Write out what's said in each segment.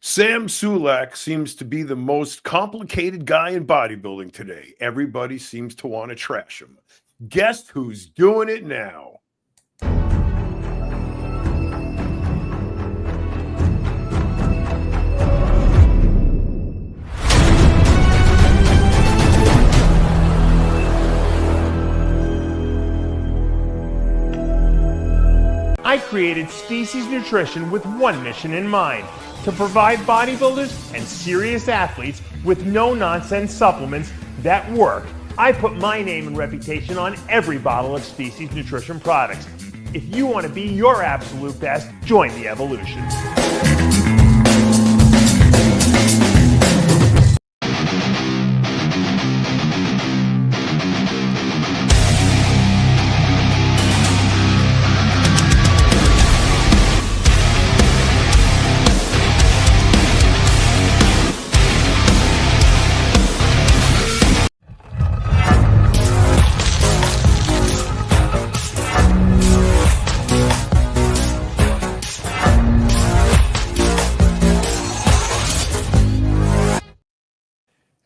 Sam Sulek seems to be the most complicated guy in bodybuilding today. Everybody seems to want to trash him. Guess who's doing it now? I created Species Nutrition with one mission in mind: to provide bodybuilders and serious athletes with no-nonsense supplements that work. I put my name and reputation on every bottle of Species Nutrition products. If you want to be your absolute best, join the evolution.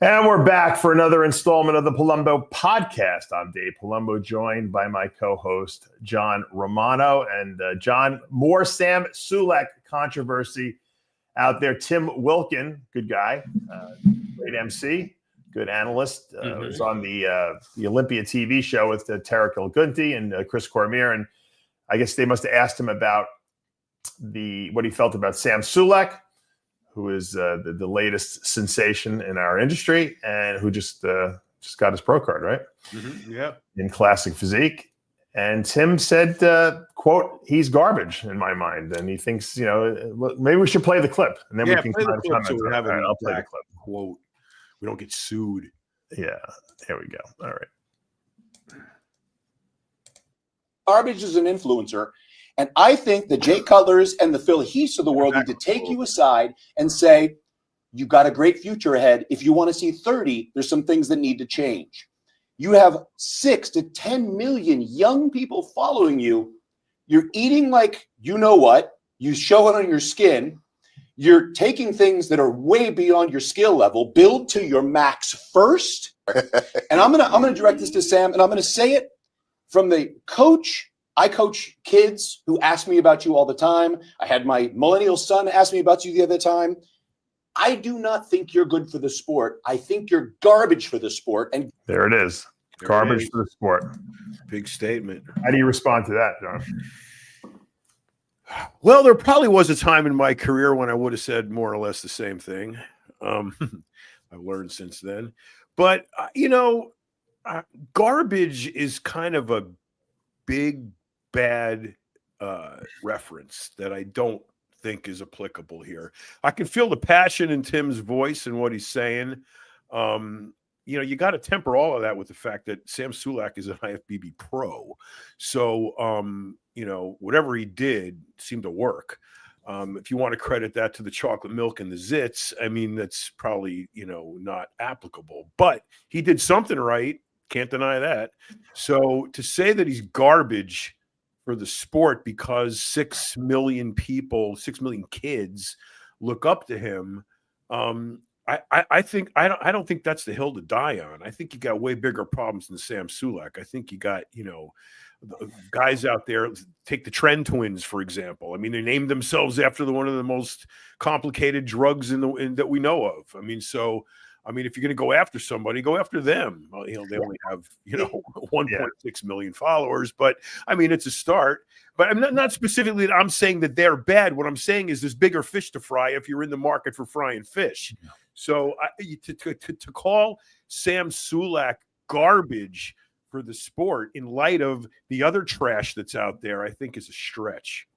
And we're back for another installment of the Palumbo podcast. I'm Dave Palumbo, joined by my co-host, John Romano. And John, more Sam Sulek controversy out there. Tim Wilkin, good guy, great MC, good analyst, was on the Olympia TV show with Tara Kilgunty and Chris Cormier. And I guess they must have asked him about what he felt about Sam Sulek, who is the latest sensation in our industry and who just got his pro card, right? Mm-hmm. Yeah. In classic physique. And Tim said, quote, he's garbage in my mind. And he thinks, maybe we should play the clip. And then we can play the clip so we have I'll play the clip. Quote. We don't get sued. Yeah, here we go. All right. Garbage is an influencer. And I think the Jay Cutlers and the Phil Heaths of the world need to take you aside and say, you got a great future ahead. If you want to see 30, there's some things that need to change. You have 6 to 10 million young people following you. You're eating like you know what. You show it on your skin. You're taking things that are way beyond your skill level. Build to your max first. And I'm gonna direct this to Sam, and I'm gonna say it from the coach. I coach kids who ask me about you all the time. I had my millennial son ask me about you the other time. I do not think you're good for the sport. I think you're garbage for the sport. And there it is. Garbage for the sport. Big statement. How do you respond to that, John? Well, there probably was a time in my career when I would have said more or less the same thing. I've learned since then. But, garbage is kind of a big, bad reference that I don't think is applicable here. I can feel the passion in Tim's voice and what he's saying. You got to temper all of that with the fact that Sam Sulek is an IFBB pro. So, whatever he did seemed to work. If you want to credit that to the chocolate milk and the zits, I mean, that's probably, not applicable. But he did something right. Can't deny that. So to say that he's garbage for the sport because 6 million people, 6 million kids look up to him, I think I don't think that's the hill to die on. I think you got way bigger problems than Sam Sulek. I think you got, guys out there. Take the Trend twins, for example. I mean, they named themselves after one of the most complicated drugs that we know of. If you're going to go after somebody, go after them. Well, they only have, 1.6 million followers, but I mean, it's a start. But I'm not specifically that I'm saying that they're bad. What I'm saying is there's bigger fish to fry if you're in the market for frying fish. Yeah. So to call Sam Sulek garbage for the sport in light of the other trash that's out there, I think is a stretch.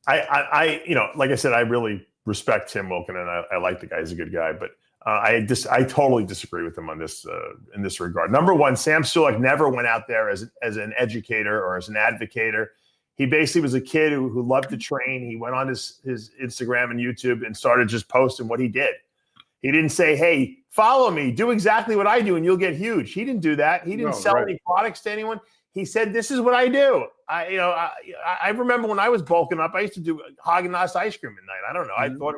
I like I said, I really respect Tim Wilkin, and I like the guy. He's a good guy, but I totally disagree with him on this in this regard. Number one, Sam Sulek never went out there as an educator or as an advocator. He basically was a kid who loved to train. He went on his Instagram and YouTube and started just posting what he did. He didn't say, hey, follow me, do exactly what I do, and you'll get huge. He didn't do that. He didn't sell any products to anyone. he said, "This is what I do." I remember when I was bulking up, I used to do Haagen-Dazs ice cream at night. I don't know. I thought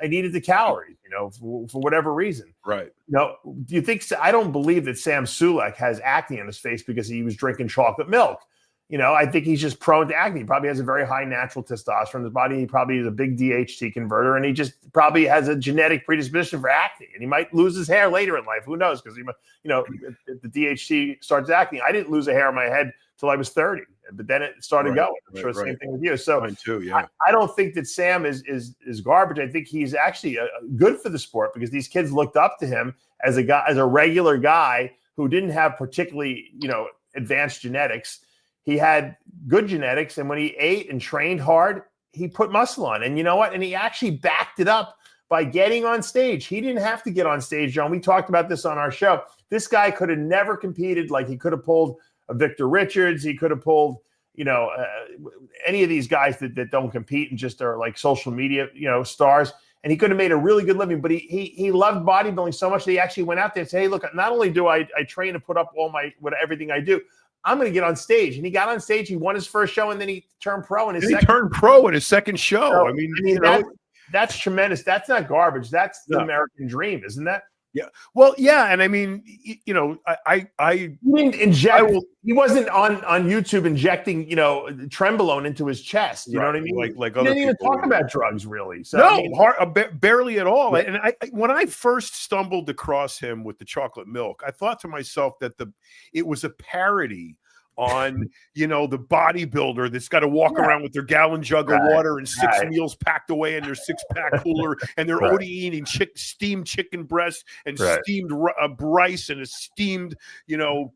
I needed the calories, for whatever reason. Right. Do you think? I don't believe that Sam Sulek has acne on his face because he was drinking chocolate milk. I think he's just prone to acne. He probably has a very high natural testosterone in his body. He probably is a big DHT converter, and he just probably has a genetic predisposition for acne. And he might lose his hair later in life. Who knows? Because if the DHT starts acne, I didn't lose a hair on my head till I was 30, but then it started going. I'm sure the same thing with you. So mine too, yeah. I don't think that Sam is garbage. I think he's actually good for the sport because these kids looked up to him as a regular guy who didn't have particularly advanced genetics. He had good genetics, and when he ate and trained hard, he put muscle on. And you know what? And he actually backed it up by getting on stage. He didn't have to get on stage, John. We talked about this on our show. This guy could have never competed. Like, he could have pulled a Victor Richards. He could have pulled, any of these guys that don't compete and just are like social media, stars. And he could have made a really good living. But he loved bodybuilding so much that he actually went out there and said, "Hey, look, not only do I train and put up everything I do, I'm going to get on stage." And he got on stage. He won his first show, and then he turned pro in his second show. So, that's tremendous. That's not garbage. That's the American dream, isn't that? Yeah. Well, yeah. And I mean, he didn't inject. He wasn't on YouTube injecting, Trenbolone into his chest. You know what I mean? Like he other didn't even people talk about drugs, really. So, barely at all. Yeah. And when I first stumbled across him with the chocolate milk, I thought to myself that it was a parody on, the bodybuilder that's got to walk around with their gallon jug of water and six meals packed away in their 6-pack cooler, and they're only eating steamed chicken breast and steamed rice and a steamed,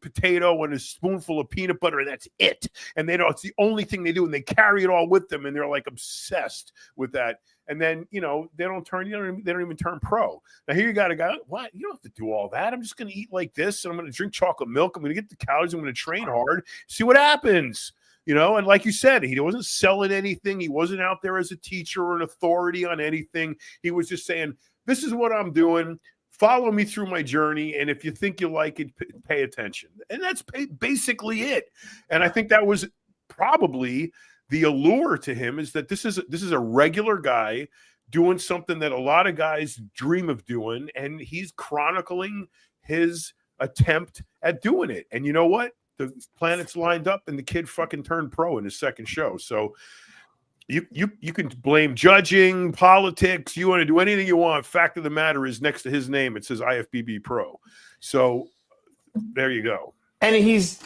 potato and a spoonful of peanut butter, and that's it. And it's the only thing they do, and they carry it all with them, and they're like obsessed with that. And then, they don't even turn pro. Now here you got a guy, what? You don't have to do all that. I'm just going to eat like this, and I'm going to drink chocolate milk. I'm going to get the calories. I'm going to train hard, see what happens. And like you said, he wasn't selling anything. He wasn't out there as a teacher or an authority on anything. He was just saying, this is what I'm doing. Follow me through my journey. And if you think you like it, pay attention. And that's basically it. And I think that was probably the allure to him, is that this is a regular guy doing something that a lot of guys dream of doing, and he's chronicling his attempt at doing it. And you know what? The planets lined up, and the kid fucking turned pro in his second show. So you can blame judging, politics. You want to do anything you want. Fact of the matter is, next to his name, it says IFBB Pro. So there you go. And he's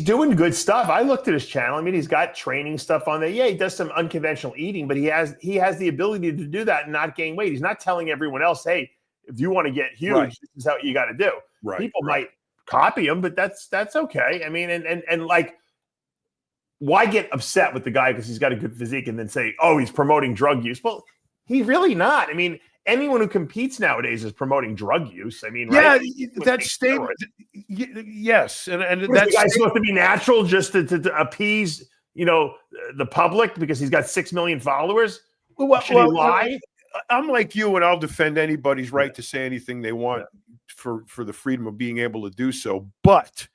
doing good stuff. I looked at his channel. He's got training stuff on there. Yeah, he does some unconventional eating, but he has the ability to do that and not gain weight. He's not telling everyone else, "Hey, if you want to get huge, this is how you got to do." People might copy him, but that's okay. And like, why get upset with the guy because he's got a good physique and then say, "Oh, he's promoting drug use"? Well, he's really not. Anyone who competes nowadays is promoting drug use. That statement. Yes, and that's the guy's supposed to be natural just to appease the public because he's got 6 million followers. Should he lie? I'm like you, and I'll defend anybody's right to say anything they want for the freedom of being able to do so. But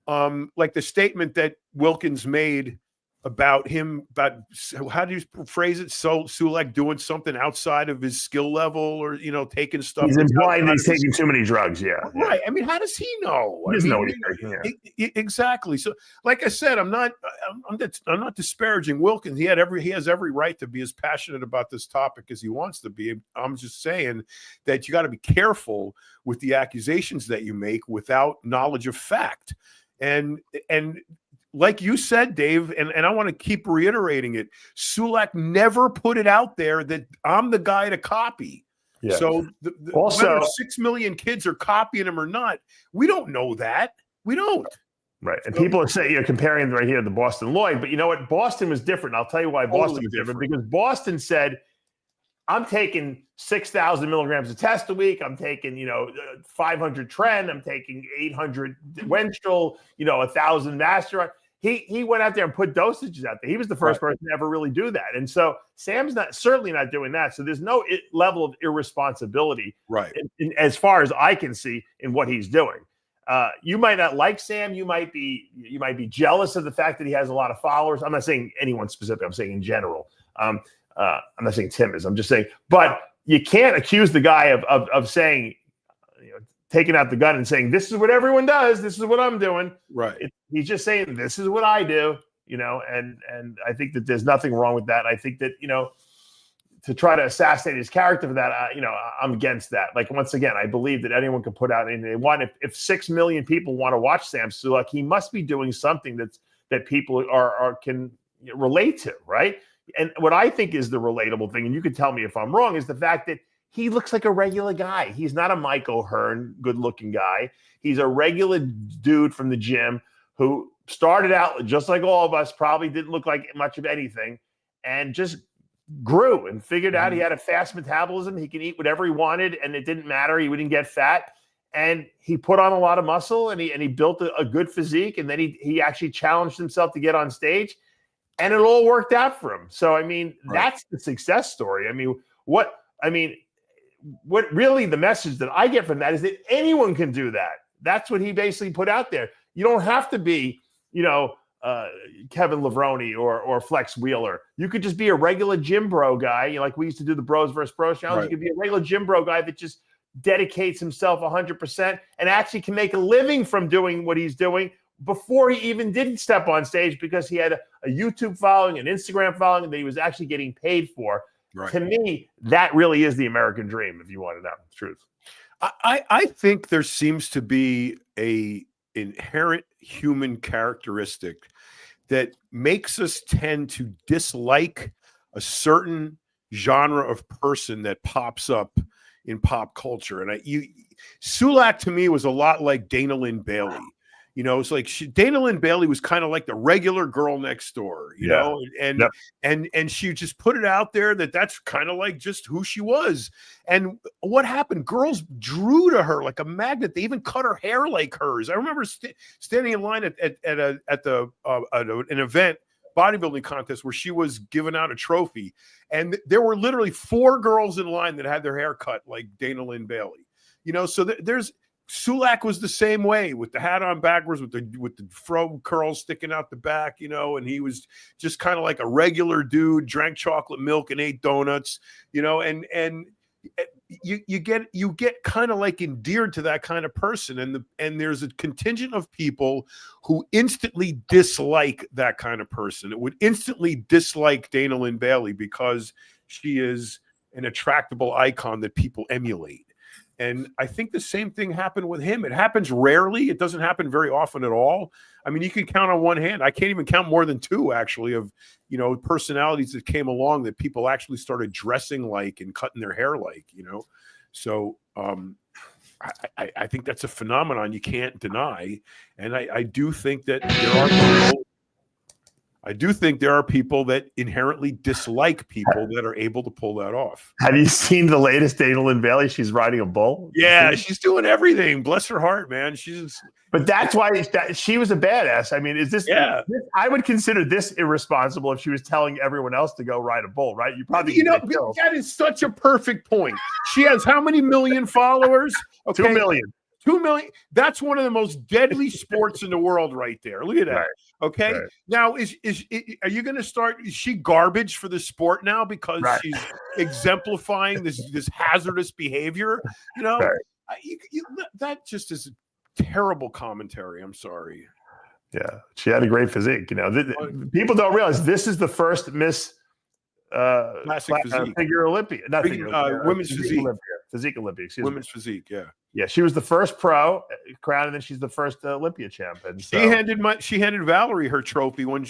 like the statement that Wilkins made about how do you phrase it? So Sulek doing something outside of his skill level, or taking stuff. He's implying he's taking too many drugs. Yeah, right. How does he know? He doesn't know what he's taking. Exactly. So, like I said, I'm not disparaging Wilkins. He has every right to be as passionate about this topic as he wants to be. I'm just saying that you got to be careful with the accusations that you make without knowledge of fact. And like you said, Dave, and I want to keep reiterating it, Sulek never put it out there that I'm the guy to copy. Yeah. So also, whether 6 million kids are copying him or not, we don't know that. We don't. Right. And people are saying, you're comparing right here to Boston Lloyd, but you know what? Boston was different. I'll tell you why Boston was different. Because Boston said, I'm taking 6,000 milligrams of test a week. I'm taking, 500 Tren. I'm taking 800 Wenstrel, 1,000 Master. He went out there and put dosages out there. He was the first person to ever really do that. And so Sam's certainly not doing that. So there's no level of irresponsibility, as far as I can see, in what he's doing. You might not like Sam. You might be jealous of the fact that he has a lot of followers. I'm not saying anyone specific. I'm saying in general. I'm not saying Tim is. I'm just saying. But you can't accuse the guy of saying, taking out the gun and saying, this is what everyone does. This is what I'm doing. Right. He's just saying, this is what I do. And I think that there's nothing wrong with that. I think that to try to assassinate his character for that, I'm against that. Like, once again, I believe that anyone can put out anything they want. If 6 million people want to watch Sam Sulek, he must be doing something that people can relate to, right? And what I think is the relatable thing, and you can tell me if I'm wrong, is the fact that he looks like a regular guy. He's not a Michael Hearn good-looking guy. He's a regular dude from the gym who started out just like all of us, probably didn't look like much of anything, and just grew and figured out he had a fast metabolism. He could eat whatever he wanted, and it didn't matter. He wouldn't get fat. And he put on a lot of muscle, and he built a good physique, and then he actually challenged himself to get on stage, and it all worked out for him. So, I mean, that's the success story. I mean, what really the message that I get from that is that anyone can do that. That's what he basically put out there. You don't have to be, Kevin Levrone or Flex Wheeler. You could just be a regular gym bro guy. Like we used to do the Bros versus Bros challenge. You could be a regular gym bro guy that just dedicates himself 100% and actually can make a living from doing what he's doing before he even didn't step on stage, because he had a YouTube following, an Instagram following that he was actually getting paid for. Right. To me, that really is the American dream, if you want to know the truth. I think there seems to be a inherent human characteristic that makes us tend to dislike a certain genre of person that pops up in pop culture. And Sulek to me was a lot like Dana Lynn Bailey. It's like Dana Lynn Bailey was kind of like the regular girl next door, you know, and she just put it out there that's kind of like just who she was. And what happened? Girls drew to her like a magnet. They even cut her hair like hers. I remember standing in line at an event, bodybuilding contest, where she was giving out a trophy, and there were literally 4 girls in line that had their hair cut like Dana Lynn Bailey. So there's. Sulek was the same way, with the hat on backwards, with the fro curls sticking out the back, and he was just kind of like a regular dude, drank chocolate milk and ate donuts, and you get kind of like endeared to that kind of person, and there's a contingent of people who instantly dislike that kind of person. It would instantly dislike Dana Lynn Bailey because she is an attractable icon that people emulate. And I think the same thing happened with him. It happens rarely. It doesn't happen very often at all. I mean, you can count on one hand. I can't even count more than 2, actually, of, personalities that came along that people actually started dressing like and cutting their hair like, So I think that's a phenomenon you can't deny. And I do think that there are people that inherently dislike people that are able to pull that off. Have you seen the latest Dana Lynn Bailey? She's riding a bull. Yeah, she's doing everything. Bless her heart, man. But that's why she was a badass. I mean, I would consider this irresponsible if she was telling everyone else to go ride a bull, right? You probably that is such a perfect point. She has how many million followers? Okay. 2 million. 2 million. That's one of the most deadly sports in the world right there. Look at that. Right. Okay. Right. Now, are you going to start? Is she garbage for the sport now because she's exemplifying this hazardous behavior? That just is terrible commentary. I'm sorry. Yeah. She had a great physique. People don't realize this is the first Miss figure Olympia. Not figure women's physique. Physique Olympia. Women's physique. Yeah. Yeah, she was the first pro crown, and then she's the first Olympia champion. So. She handed Valerie her trophy when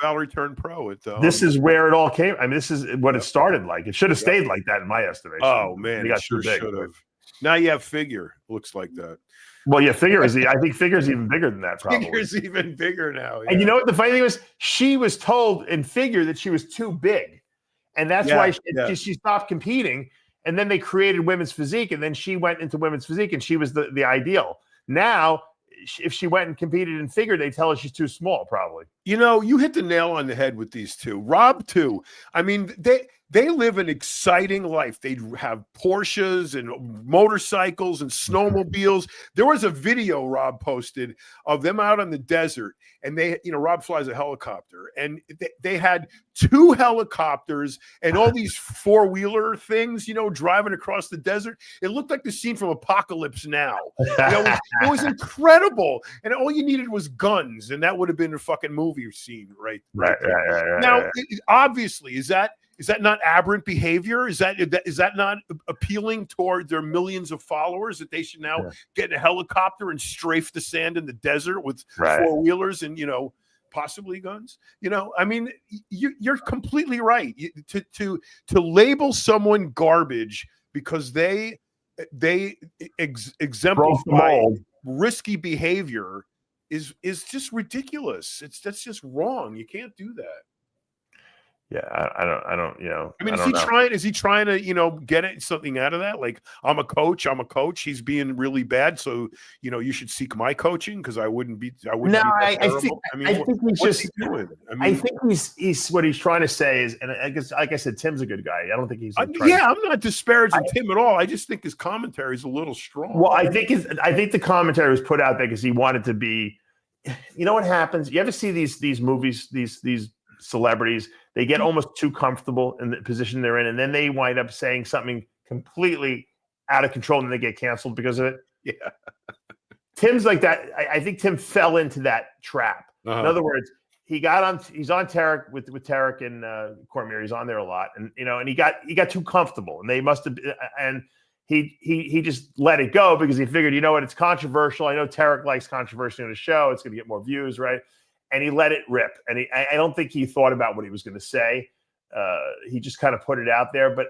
Valerie turned pro. This is where it all came. I mean, this is what it started like. It should have stayed like that, in my estimation. Oh man, it sure should have. Now you have figure. Looks like that. Well, yeah, figure is. I think figure's even bigger than that. Probably figure's even bigger now. Yeah. And you know what the funny thing was? She was told in figure that she was too big, and that's why she stopped competing. And then they created women's physique, and then she went into women's physique, and she was the ideal. Now, if she went and competed in figure, they tell her she's too small, probably. You hit the nail on the head with these two. Rob, too. I mean, they live an exciting life. They have Porsches and motorcycles and snowmobiles. There was a video Rob posted of them out on the desert, and they, Rob flies a helicopter, and they had 2 helicopters and all these 4-wheeler things, driving across the desert. It looked like the scene from Apocalypse Now. It was incredible, and all you needed was guns, and that would have been a fucking movie scene, right? Now, obviously, is that not aberrant behavior? Is that not appealing toward their millions of followers that they should now get in a helicopter and strafe the sand in the desert with 4-wheelers and possibly guns? I mean, you're completely right. To label someone garbage because they exemplify risky behavior is just ridiculous. That's just wrong. You can't do that. Yeah, I don't. I mean, is he trying to, get something out of that? Like, I'm a coach. He's being really bad, so you should seek my coaching because I wouldn't be. I think he's what he's trying to say is, and I guess, like I said, Tim's a good guy. I don't think he's. I'm not disparaging Tim at all. I just think his commentary is a little strong. Well, I think the commentary was put out there because he wanted to be. You know what happens? You ever see these movies? These celebrities, they get almost too comfortable in the position they're in, and then they wind up saying something completely out of control, and they get canceled because of it. Yeah, Tim's like that. I think Tim fell into that trap. In other words, he's on Tarek with Tarek and Cormier. He's on there a lot, and and he got too comfortable, and they must have, and he just let it go because he figured, it's controversial. I know Tarek likes controversy on the show. It's going to get more views, right? And he let it rip. And I don't think he thought about what he was going to say. He just kind of put it out there. But,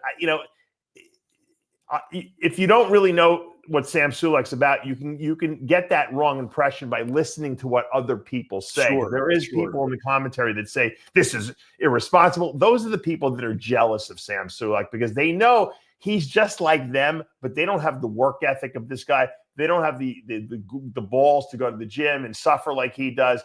if you don't really know what Sam Sulek's about, you can get that wrong impression by listening to what other people say. Sure, there is people in the commentary that say, this is irresponsible. Those are the people that are jealous of Sam Sulek because they know he's just like them, but they don't have the work ethic of this guy. They don't have the balls to go to the gym and suffer like he does.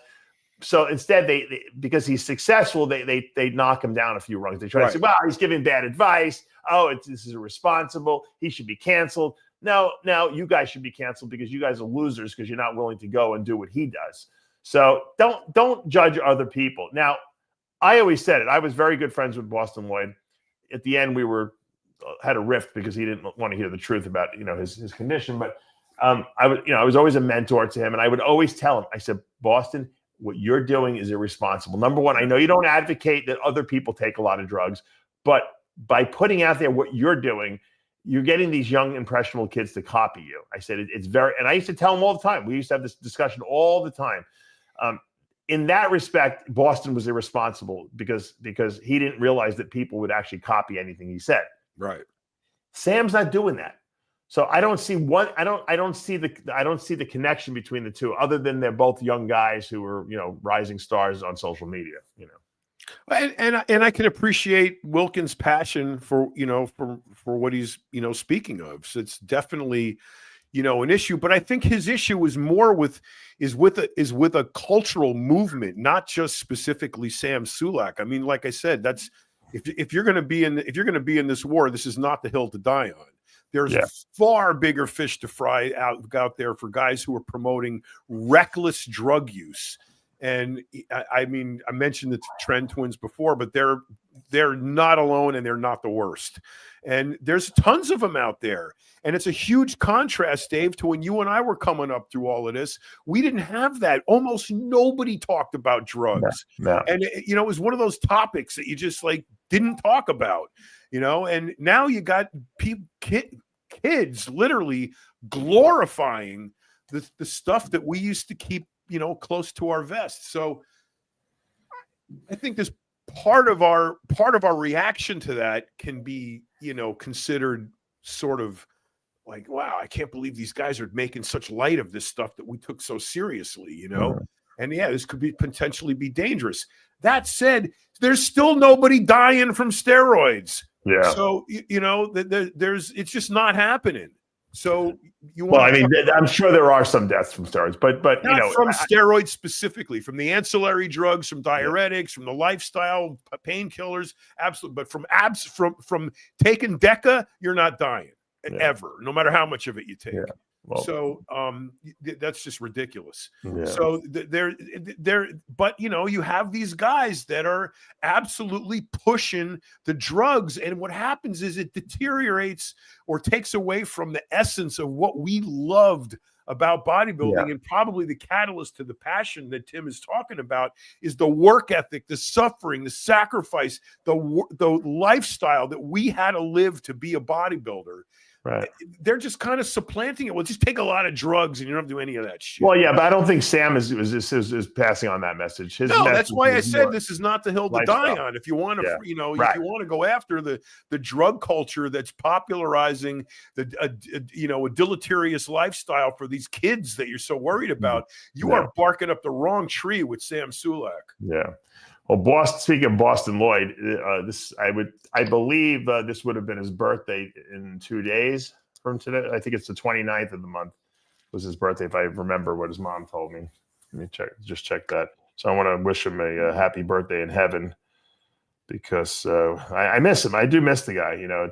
So instead, they because he's successful, they knock him down a few rungs. They try to say, "Well, he's giving bad advice. Oh, this is irresponsible. He should be canceled." No, you guys should be canceled because you guys are losers because you're not willing to go and do what he does. So don't judge other people. Now, I always said it. I was very good friends with Boston Lloyd. At the end, we had a rift because he didn't want to hear the truth about his condition. But I was always a mentor to him, and I would always tell him. I said, Boston, what you're doing is irresponsible. Number one, I know you don't advocate that other people take a lot of drugs, but by putting out there what you're doing, you're getting these young, impressionable kids to copy you. I said, it's very, and I used to tell them all the time. We used to have this discussion all the time. In that respect, Boston was irresponsible because he didn't realize that people would actually copy anything he said. Right. Sam's not doing that. So I don't see the connection between the two, other than they're both young guys who are rising stars on social media. And I can appreciate Wilkins' passion for what he's speaking of. So it's definitely an issue, but I think his issue is more with a cultural movement, not just specifically Sam Sulek. I mean, like I said, that's if you're going to be in this war, this is not the hill to die on. There's far bigger fish to fry out there for guys who are promoting reckless drug use. And I mean, I mentioned the Tren twins before, but they're not alone, and they're not the worst. And there's tons of them out there. And it's a huge contrast, Dave, to when you and I were coming up through all of this. We didn't have that. Almost nobody talked about drugs. No. And it was one of those topics that you just didn't talk about. And now you got kids literally glorifying the stuff that we used to keep, close to our vest. So I think this part of our reaction to that can be, considered sort of like, wow, I can't believe these guys are making such light of this stuff that we took so seriously, And this could potentially be dangerous. That said, there's still nobody dying from steroids. Yeah. So, it's just not happening. So you Well, want I mean, I'm sure there are some deaths from steroids, but you not know, from steroids specifically, from the ancillary drugs, from diuretics, from the lifestyle painkillers, absolutely. But from taking Deca, you're not dying ever, no matter how much of it you take. Yeah. Well, so that's just ridiculous. yeah. So but you know, you have these guys that are absolutely pushing the drugs, and what happens is it deteriorates or takes away from the essence of what we loved about bodybuilding. And probably the catalyst to the passion that Tim is talking about is the work ethic, the suffering, the sacrifice, the lifestyle that we had to live to be a bodybuilder. Right. They're just kind of supplanting it. Well, just take a lot of drugs and you don't have to do any of that shit. Well, yeah, but I don't think Sam is passing on that message. His no, message that's why I said this is not the hill to die on. If you want to, you know, if you want to go after the drug culture that's popularizing a deleterious lifestyle for these kids that you're so worried about, you are barking up the wrong tree with Sam Sulek. Yeah. Well, speaking of Boston Lloyd, I believe this would have been his birthday in 2 days from today. I think it's the 29th of the month was his birthday, if I remember what his mom told me. Let me check that. So I want to wish him a happy birthday in heaven, because I miss him. I do miss the guy. You know,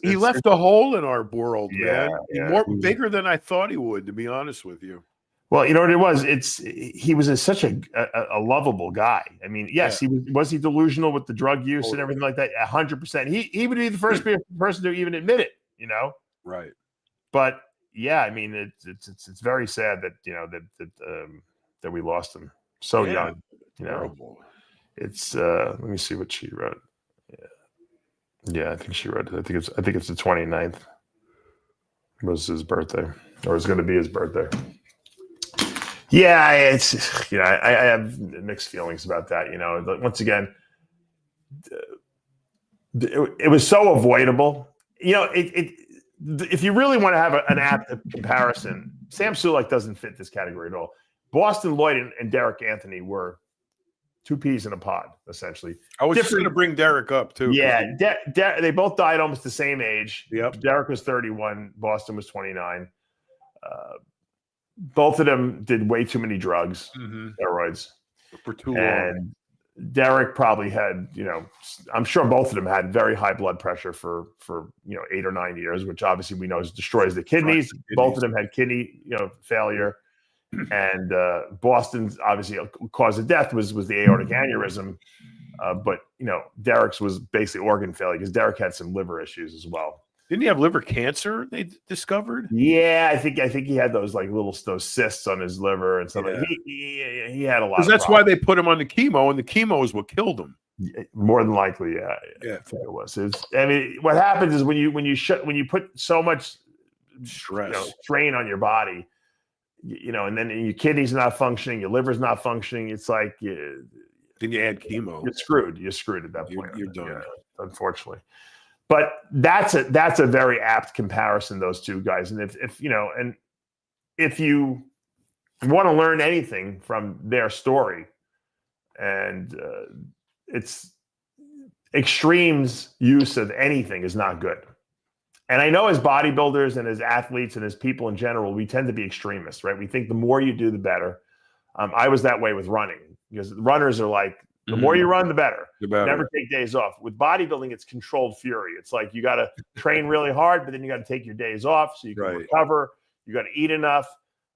he left a hole in our world, man. Yeah. Bigger than I thought he would, to be honest with you. Well, you know what it was? He was such a lovable guy. I mean, yes, he was he delusional with the drug use and everything like that? 100%. He would be the first person to even admit it, you know? Right. But yeah, I mean, it's very sad that, you know, that we lost him so young. You know, terrible. It's let me see what she wrote. Yeah, I think she wrote it. I think it's the 29th was his birthday, or it's going to be his birthday. Yeah, it's, you know, I have mixed feelings about that. You know, once again, it was so avoidable. You know, if you really want to have an apt comparison, Sam Sulek doesn't fit this category at all. Boston Lloyd and Derek Anthony were two peas in a pod, essentially. I was just going to bring Derek up too. Yeah, they both died almost the same age. Yep. Derek was 31. Boston was 29. Both of them did way too many drugs, steroids, for too long. And Derek probably had, you know, I'm sure both of them had very high blood pressure for 8 or 9 years, which obviously we know destroys the kidneys. Both of them had kidney, failure. And Boston's obviously cause of death was the aortic aneurysm. But, Derek's was basically organ failure because Derek had some liver issues as well. Didn't he have liver cancer? They discovered. Yeah, I think he had those those cysts on his liver and stuff. Yeah. He had a lot. That's why they put him on the chemo, and the chemo is what killed him. More than likely, yeah. I think it was. I mean, what happens is when you put so much stress, strain on your body, and then your kidneys not functioning, your liver's not functioning. It's like then you add chemo. You're screwed. You're screwed at that point. You're done. Unfortunately. But that's a very apt comparison, those two guys. And if you want to learn anything from their story, and it's extremes use of anything is not good. And I know as bodybuilders and as athletes and as people in general, we tend to be extremists, right? We think the more you do, the better. I was that way with running because runners are like, the more you run, the better. Never take days off. With bodybuilding, it's controlled fury. It's like you got to train really hard, but then you got to take your days off so you can recover. You got to eat enough.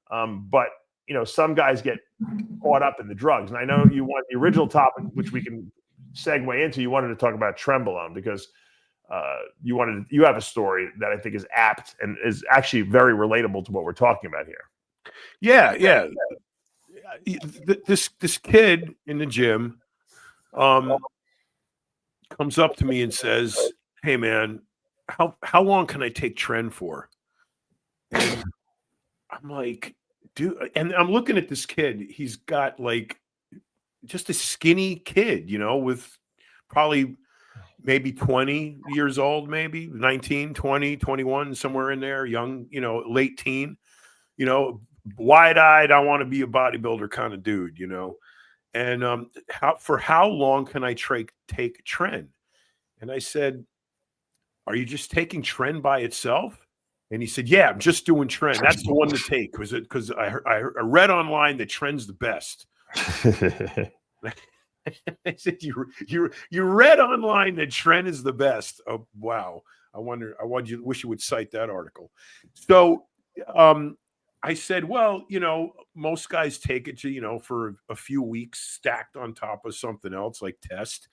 But some guys get caught up in the drugs. And I know you want the original topic, which we can segue into. You wanted to talk about Trenbolone because you have a story that I think is apt and is actually very relatable to what we're talking about here. Yeah. This kid in the gym comes up to me and says, "Hey man, how long can I take Tren for?" And I'm like, dude, and I'm looking at this kid. He's got like just a skinny kid, with probably maybe 20 years old, maybe 19, 20, 21, somewhere in there, young, late teen, wide-eyed, I want to be a bodybuilder kind of dude, And for how long can I take Tren? And I said, "Are you just taking Tren by itself?" And he said, "Yeah, I'm just doing Tren. That's the one to take because I read online that Tren's the best." I said, "You read online that Tren is the best." Oh, wow. I wish you would cite that article. So, I said, "Well, most guys take it to, for a few weeks stacked on top of something else like test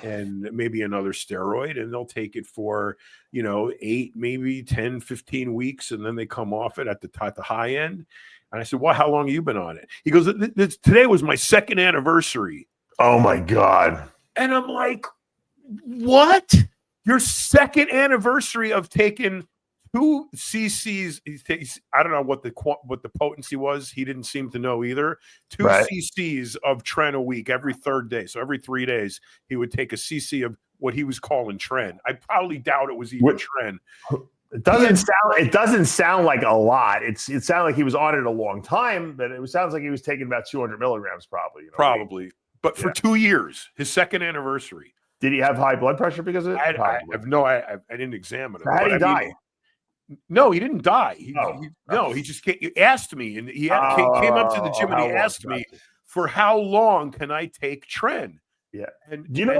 and maybe another steroid, and they'll take it for, 8, maybe 10, 15 weeks, and then they come off it at the high end." And I said, "Well, how long have you been on it?" He goes, "Today was my 2nd anniversary." Oh my God. And I'm like, "What? Your 2nd anniversary of taking 2 cc's?" I don't know what the potency was. He didn't seem to know either. 2 cc's of Tren a week every 3rd day. So every 3 days he would take a cc of what he was calling Tren. I probably doubt it was even Tren. It doesn't sound like a lot. It sounded like he was on it a long time, but it sounds like he was taking about 200 milligrams probably. Probably. But for 2 years, his 2nd anniversary. Did he have high blood pressure because of it? I didn't examine him. How did he die? No, he didn't die. He just he asked me, and he came up to the gym and he asked me, "For how long can I take Tren?" Yeah. And do you know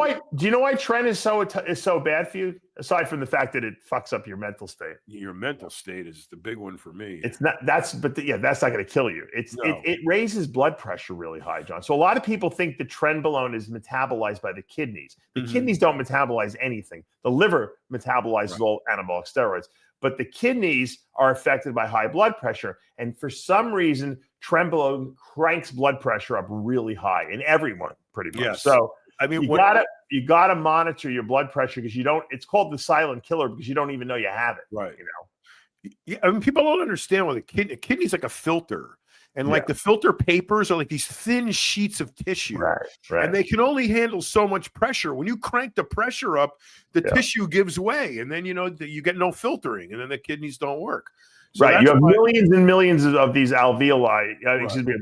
why Tren is so bad for you? Aside from the fact that it fucks up your mental state. Your mental state is the big one for me. It's not. That's not going to kill you. It raises blood pressure really high, John. So a lot of people think the Trenbolone is metabolized by the kidneys. The kidneys don't metabolize anything. The liver metabolizes all anabolic steroids, but the kidneys are affected by high blood pressure. And for some reason, Trenbolone cranks blood pressure up really high in everyone, pretty much. Yes. So I mean, you gotta monitor your blood pressure because you don't. It's called the silent killer because you don't even know you have it. Right. Yeah. I mean, people don't understand what a kidney's like a filter, and like the filter papers are like these thin sheets of tissue, right? And they can only handle so much pressure. When you crank the pressure up, the tissue gives way, and then you get no filtering, and then the kidneys don't work. So you have millions and millions of these alveoli. Excuse me,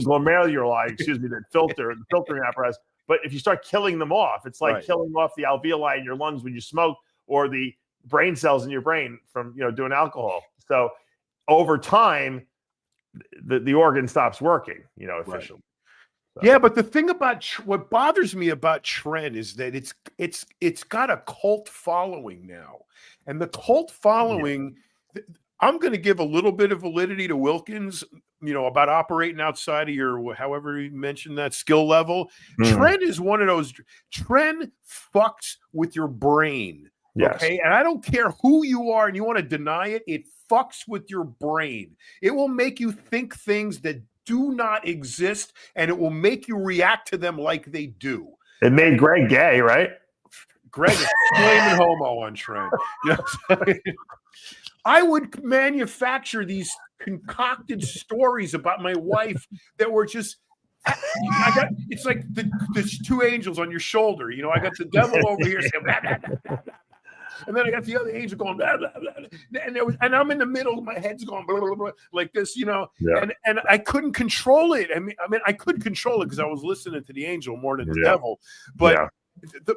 glomeruli. Excuse me, the filtering apparatus. But if you start killing them off, it's like killing off the alveoli in your lungs when you smoke, or the brain cells in your brain from doing alcohol. So over time, the organ stops working. Efficiently. So. Yeah, but the thing about what bothers me about Tren is that it's got a cult following now, and the cult following. Yeah. I'm going to give a little bit of validity to Wilkins, about operating outside of your, however you mentioned that skill level. Tren is one of those. Tren fucks with your brain. Yes. Okay. And I don't care who you are and you want to deny it. It fucks with your brain. It will make you think things that do not exist, and it will make you react to them like they do. It made Greg gay, right? Greg is flaming homo on Tren. I would manufacture these concocted stories about my wife that were just. It's like there's 2 angels on your shoulder. I got the devil over here saying blah, blah, blah, blah, blah. And then I got the other angel going blah, blah, blah, blah. And I'm in the middle. My head's going blah, blah, blah, like this, and I couldn't control it. I mean, I could control it because I was listening to the angel more than the devil. But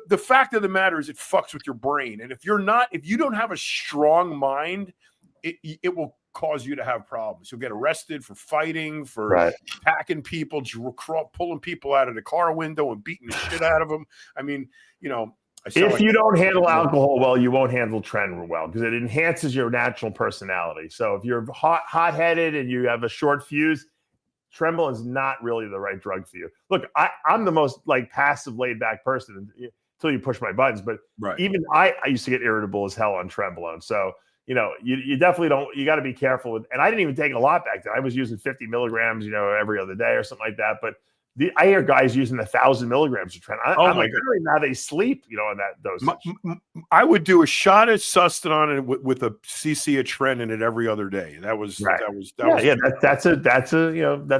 the fact of the matter is, it fucks with your brain. And if you don't have a strong mind, it will cause you to have problems. You'll get arrested for fighting, for attacking people, pulling people out of the car window and beating the shit out of them. I mean, if you don't handle alcohol well, you won't handle Tren well because it enhances your natural personality. So if you're hot-headed and you have a short fuse, Trenbolone is not really the right drug for you. Look, I'm the most passive, laid-back person until you push my buttons. But even I used to get irritable as hell on Trenbolone. So you definitely don't. You got to be careful with. And I didn't even take a lot back then. I was using 50 milligrams, every other day or something like that. But I hear guys using 1,000 milligrams of Tren. I'm like, really? Now they sleep, on that dosage. I would do a shot of Sustanon with a cc of Tren in it every other day. That's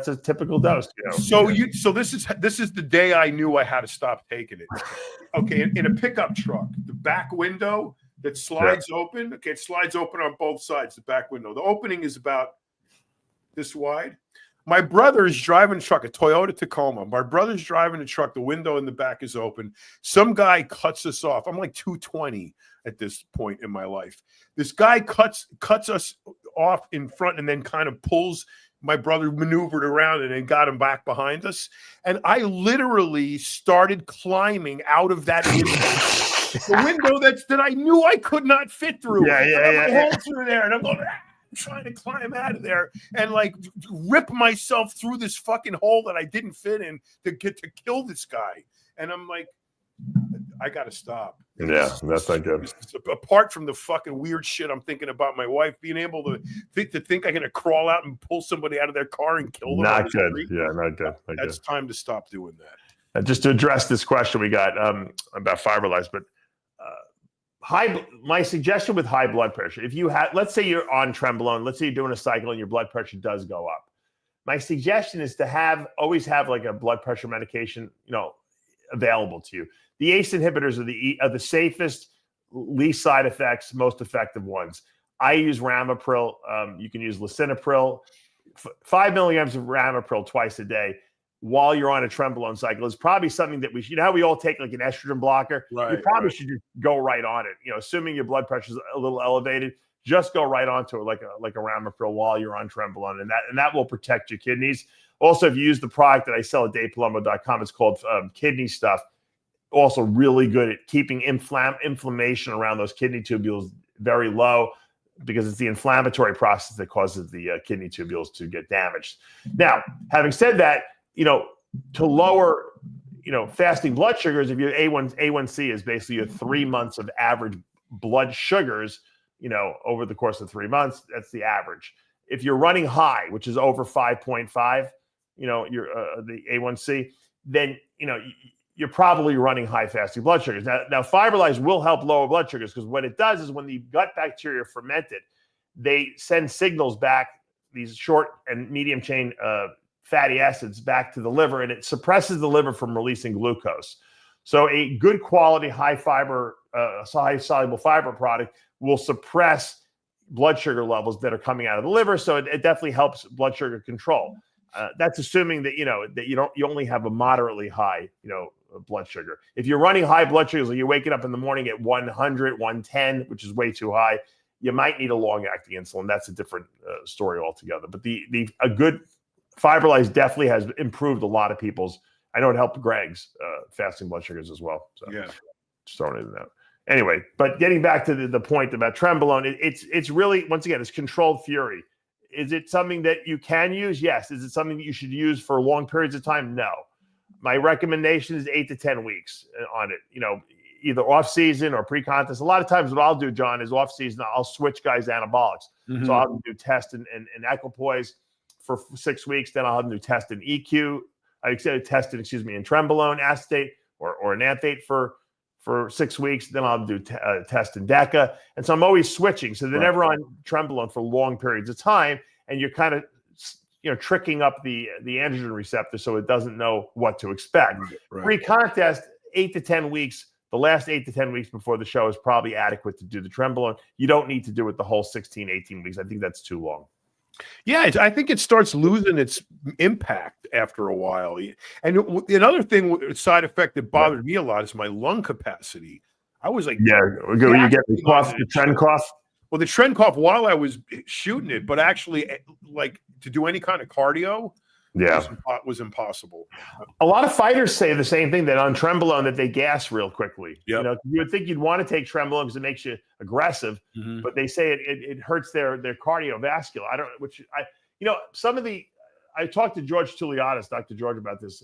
a typical dose. So this is the day I knew I had to stop taking it. Okay, in a pickup truck, the back window that slides open. Okay, it slides open on both sides. The back window. The opening is about this wide. My brother's driving a truck, a Toyota Tacoma. My brother's driving a truck. The window in the back is open. Some guy cuts us off. I'm like 220 at this point in my life. This guy cuts us off in front and then kind of pulls. My brother maneuvered around and then got him back behind us. And I literally started climbing out of that window. The window that I knew I could not fit through. Yeah. Through there. And I'm going, trying to climb out of there and like rip myself through this fucking hole that I didn't fit in to get to kill this guy. And I'm like, I gotta stop. Yeah, that's not good. Apart from the fucking weird shit I'm thinking about my wife being able to think I'm gonna crawl out and pull somebody out of their car and kill them. Not good. Yeah, not good. That's time to stop doing that. And just to address this question we got about Fiberlife, but my suggestion with high blood pressure, if you have, let's say you're on Trenbolone, let's say you're doing a cycle and your blood pressure does go up. My suggestion is to always have like a blood pressure medication, available to you. The ACE inhibitors are the safest, least side effects, most effective ones. I use Ramipril. You can use Lisinopril. 5 milligrams of Ramipril twice a day while you're on a Trenbolone cycle is probably something that how we all take like an estrogen blocker. Right, you probably should just go right on it. Assuming your blood pressure is a little elevated, just go right onto it like a Ramipril while you're on Trenbolone, and that will protect your kidneys. Also, if you use the product that I sell at DavePalumbo.com, it's called Kidney Stuff. Also, really good at keeping inflammation around those kidney tubules very low, because it's the inflammatory process that causes the kidney tubules to get damaged. Now, having said that, to lower, fasting blood sugars, if your A1C is basically your 3 months of average blood sugars, over the course of 3 months, that's the average. If you're running high, which is over 5.5, your the A1C, then, you're probably running high fasting blood sugars. Now Fiberlife will help lower blood sugars, because what it does is when the gut bacteria ferment it, they send signals back, these short and medium chain fatty acids back to the liver, and it suppresses the liver from releasing glucose. So a good quality, high fiber, high soluble fiber product will suppress blood sugar levels that are coming out of the liver. So it definitely helps blood sugar control. That's assuming that, you only have a moderately high, blood sugar. If you're running high blood sugars, like you're waking up in the morning at 100, 110, which is way too high, you might need a long-acting insulin. That's a different story altogether. But a good Fiberlife definitely has improved a lot of people's. I know it helped Greg's fasting blood sugars as well. So yeah, just throwing it in there. Anyway, but getting back to the point about Trenbolone, it's really, once again, it's controlled fury. Is it something that you can use? Yes. Is it something that you should use for long periods of time? No. My recommendation is 8 to 10 weeks on it. Either off season or pre-contest. A lot of times what I'll do, John, is off season, I'll switch guys anabolics. Mm-hmm. So I'll do test and equipoise for 6 weeks. Then I'll have them do test in EQ. in Trenbolone acetate or enanthate for 6 weeks. Then I'll do test in DECA. And so I'm always switching. So they're never on Trenbolone for long periods of time. And you're kind of, tricking up the androgen receptor so it doesn't know what to expect. Right. Pre-contest, 8 to 10 weeks. The last 8 to 10 weeks before the show is probably adequate to do the Trenbolone. You don't need to do it the whole 16, 18 weeks. I think that's too long. Yeah, I think it starts losing its impact after a while. And another thing, side effect that bothered me a lot is my lung capacity. I was like, you get the cough, the Tren cough. Well, the Tren cough while I was shooting it, but actually, like to do any kind of cardio, was impossible. A lot of fighters say the same thing, that on Trenbolone that they gas real quickly. Yep. You would think you'd want to take Trenbolone because it makes you aggressive, but they say it hurts their cardiovascular. I talked to George Touliatis, Dr. George, about this,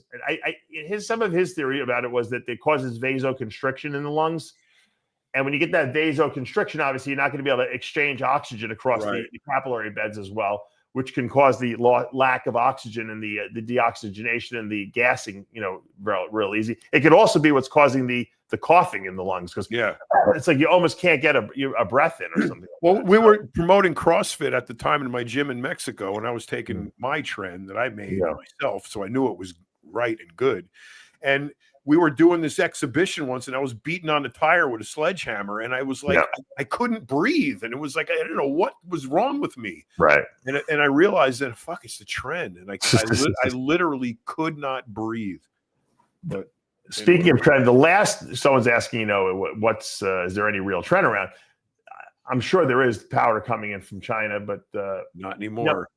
and some of his theory about it was that it causes vasoconstriction in the lungs. And when you get that vasoconstriction, obviously you're not going to be able to exchange oxygen across the capillary beds as well, which can cause the lack of oxygen and the deoxygenation and the gassing, real easy. It could also be what's causing the coughing in the lungs, because it's like you almost can't get a breath in or something. Well, we were promoting CrossFit at the time in my gym in Mexico, and I was taking my Tren that I made myself, so I knew it was right and good. And we were doing this exhibition once, and I was beating on the tire with a sledgehammer, and I was like, I couldn't breathe, and it was like I didn't know what was wrong with me. Right. And I realized that it's the trend, and I literally could not breathe. But speaking of trend, someone's asking, what's is there any real trend around? I'm sure there is powder coming in from China, but not anymore.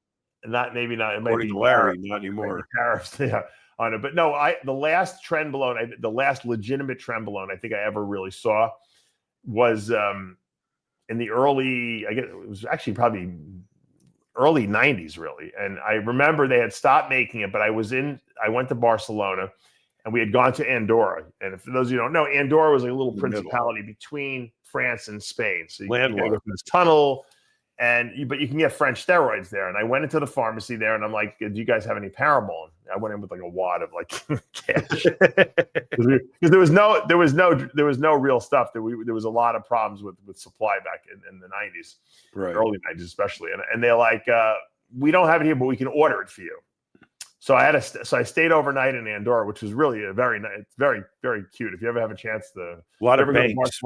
Maybe not. It might According be to Larry, not anymore. Tariffs, on it. But no, the last Trenbolone, the last legitimate Trenbolone I think I ever really saw was in the early, I guess it was actually probably early 90s, really. And I remember they had stopped making it, but I went to Barcelona, and we had gone to Andorra. And for those of you who don't know, Andorra was like a little principality between France and Spain. So you go through this tunnel, but you can get French steroids there. And I went into the pharmacy there, and I'm like, "Do you guys have any Palumbo?" I went in with like a wad of like cash because there was no real stuff. There was a lot of problems with supply back in the 90s, right, early 90s especially. And they're like, "We don't have it here, but we can order it for you." So I stayed overnight in Andorra, which was really very very cute. If you ever have a chance to, a lot of banks,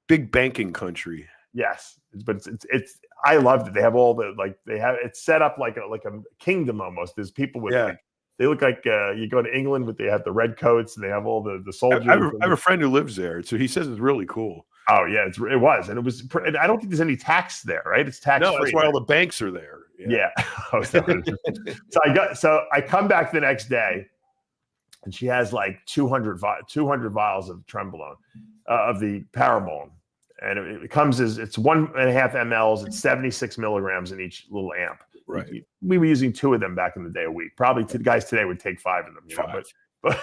big banking country. Yes, but it's I loved it. They have all the it's set up like a kingdom almost. There's people with they look like you go to England, but they have the red coats and they have all the soldiers. I have a friend who lives there, so he says it's really cool. Oh yeah, it was, and it was. I don't think there's any tax there, right? It's tax free. No, that's why all the banks are there. Yeah. So I come back the next day, and she has like 200 vials of Trenbolone, of the Palumbo, and it comes as it's 1.5 mLs. It's 76 milligrams in each little amp. Right. We were using 2 of them back in the day a week. Probably the guys today would take 5 of them. But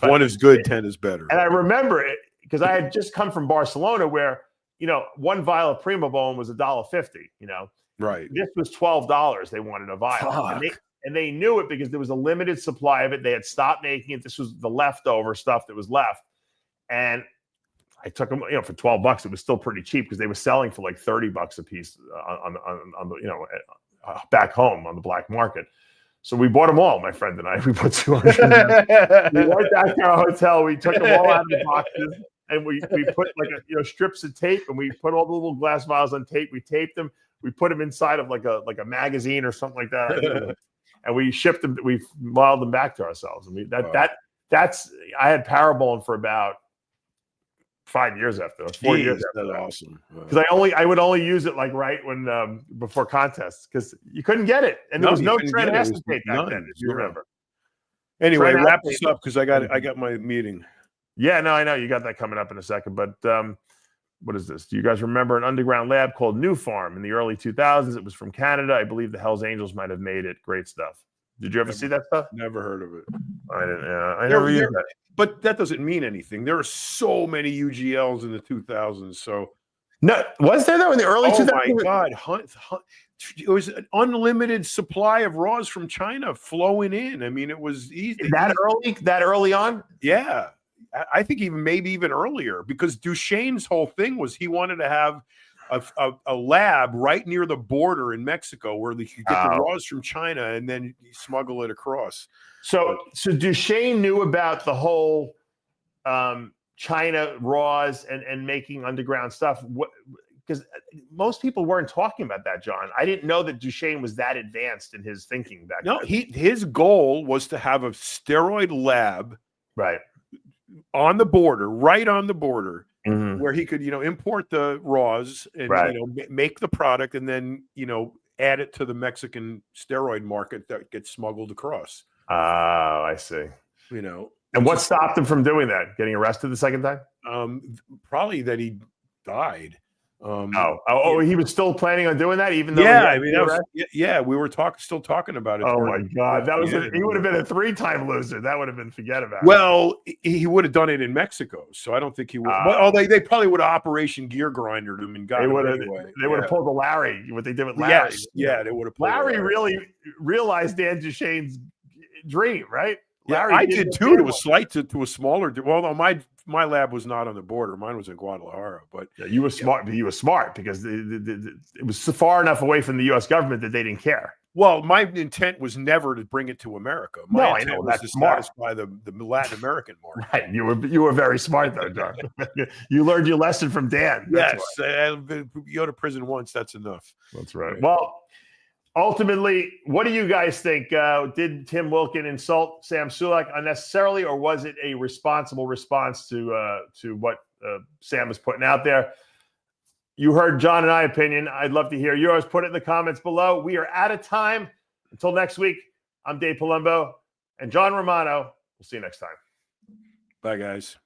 one is good, 10 is better. And I remember it because I had just come from Barcelona, where one vial of Primabone was $1.50. Right. This was $12. They wanted a vial, and they knew it because there was a limited supply of it. They had stopped making it. This was the leftover stuff that was left, and I took them. For $12, it was still pretty cheap because they were selling for like $30 a piece on the back home on the black market. So we bought them all, my friend and I. We put 200. We went back to our hotel. We took them all out of the boxes, and we put like strips of tape, and we put all the little glass vials on tape. We taped them. We put them inside of like a magazine or something like that, and we shipped them. We mailed them back to ourselves. And that's I had Palumbo for about 5 years after, 4 years after that. Awesome. Because I would only use it like right when before contests, because you couldn't get it, and there was no trend acetate back then, if you remember. Anyway, wrap this up because I got my meeting. Yeah, no, I know you got that coming up in a second, but what is this? Do you guys remember an underground lab called New Farm in the early 2000s? It was from Canada. I believe the Hells Angels might have made it. Great stuff. Did you ever see that stuff? Never heard of it. I didn't. I never used that. But that doesn't mean anything. There are so many UGLs in the 2000s. So no, was there though in the early 2000s? Oh my God, it was an unlimited supply of raws from China flowing in. I mean, it was easy. That early on? Yeah, I think maybe even earlier, because Duchesne's whole thing was he wanted to have a lab right near the border in Mexico where they could get the raws from China and then smuggle it across. So Duchesne knew about the whole China raws and making underground stuff. Because most people weren't talking about that, John. I didn't know that Duchesne was that advanced in his thinking back then. No, his goal was to have a steroid lab right on the border, where he could, import the raws and make the product and then, add it to the Mexican steroid market that gets smuggled across. Oh, I see. And what stopped him from doing that? Getting arrested the second time? Probably that he died. He was still planning on doing that, even though we were still talking about it. Oh my God, he would have been a 3-time loser. That would have been forget about. Well, he would have done it in Mexico, so I don't think he would. They probably would have Operation Gear Grinded him and got him anyway. They would have pulled a Larry. What they did with Larry? Yes, they would have. Larry really realized Dan Duchesne's dream, right? Larry, I did too. To a smaller. Well, no, my lab was not on the border. Mine was in Guadalajara. But you were smart. But you were smart because it was far enough away from the U.S. government that they didn't care. Well, my intent was never to bring it to America. No, My I intent know, was that's to smart. satisfy the Latin American market. Right. You were very smart though, John. You learned your lesson from Dan. That's Yes, you go to prison once, that's enough. That's right. Yeah. Well, ultimately, what do you guys think? Did Tim Wilkin insult Sam Sulek unnecessarily, or was it a responsible response to what Sam is putting out there? You heard John and I opinion. I'd love to hear yours. Put it in the comments below. We are out of time. Until next week, I'm Dave Palumbo and John Romano. We'll see you next time. Bye, guys.